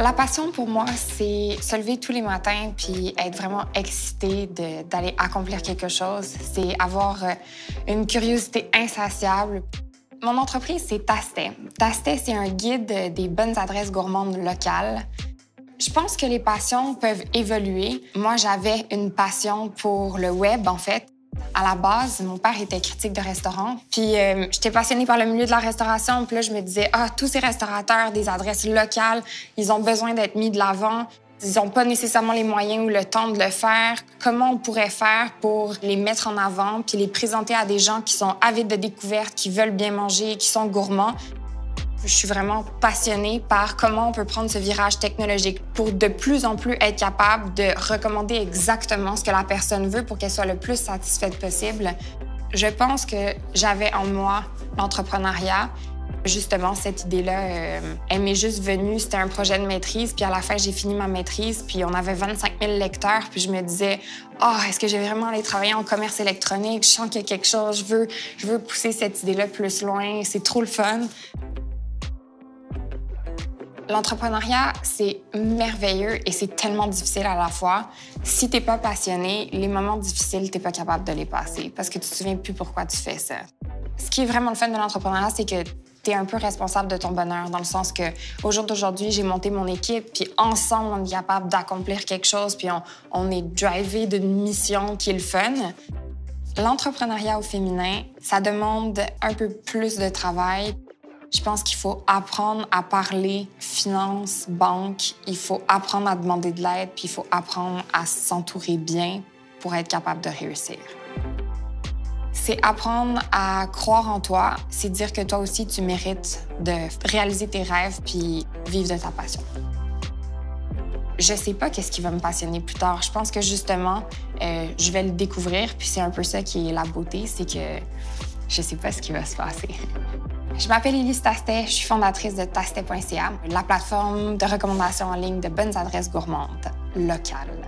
La passion pour moi, c'est se lever tous les matins puis être vraiment excité d'aller accomplir quelque chose. C'est avoir une curiosité insatiable. Mon entreprise, c'est Tastet. Tastet, c'est un guide des bonnes adresses gourmandes locales. Je pense que les passions peuvent évoluer. Moi, j'avais une passion pour le web, en fait. À la base, mon père était critique de restaurant. Puis j'étais passionnée par le milieu de la restauration. Puis là, je me disais, tous ces restaurateurs, des adresses locales, ils ont besoin d'être mis de l'avant. Ils n'ont pas nécessairement les moyens ou le temps de le faire. Comment on pourrait faire pour les mettre en avant puis les présenter à des gens qui sont avides de découvertes, qui veulent bien manger, qui sont gourmands? Je suis vraiment passionnée par comment on peut prendre ce virage technologique pour de plus en plus être capable de recommander exactement ce que la personne veut pour qu'elle soit le plus satisfaite possible. Je pense que j'avais en moi l'entrepreneuriat. Justement, cette idée-là, elle m'est juste venue. C'était un projet de maîtrise, puis à la fin, j'ai fini ma maîtrise, puis on avait 25 000 lecteurs, puis je me disais « est-ce que j'ai vraiment aller travailler en commerce électronique? Je sens qu'il y a quelque chose, je veux pousser cette idée-là plus loin, c'est trop le fun. » L'entrepreneuriat, c'est merveilleux et c'est tellement difficile à la fois. Si t'es pas passionné, les moments difficiles, t'es pas capable de les passer parce que tu te souviens plus pourquoi tu fais ça. Ce qui est vraiment le fun de l'entrepreneuriat, c'est que t'es un peu responsable de ton bonheur, dans le sens que au jour d'aujourd'hui, j'ai monté mon équipe, puis ensemble, on est capable d'accomplir quelque chose, puis on est drivé d'une mission qui est le fun. L'entrepreneuriat au féminin, ça demande un peu plus de travail. Je pense qu'il faut apprendre à parler finance, banque. Il faut apprendre à demander de l'aide, puis il faut apprendre à s'entourer bien pour être capable de réussir. C'est apprendre à croire en toi. C'est dire que toi aussi, tu mérites de réaliser tes rêves puis vivre de ta passion. Je sais pas qu'est-ce qui va me passionner plus tard. Je pense que justement, je vais le découvrir. Puis c'est un peu ça qui est la beauté, c'est que je sais pas ce qui va se passer. Je m'appelle Élise Tastet, je suis fondatrice de tastet.ca, la plateforme de recommandation en ligne de bonnes adresses gourmandes locales.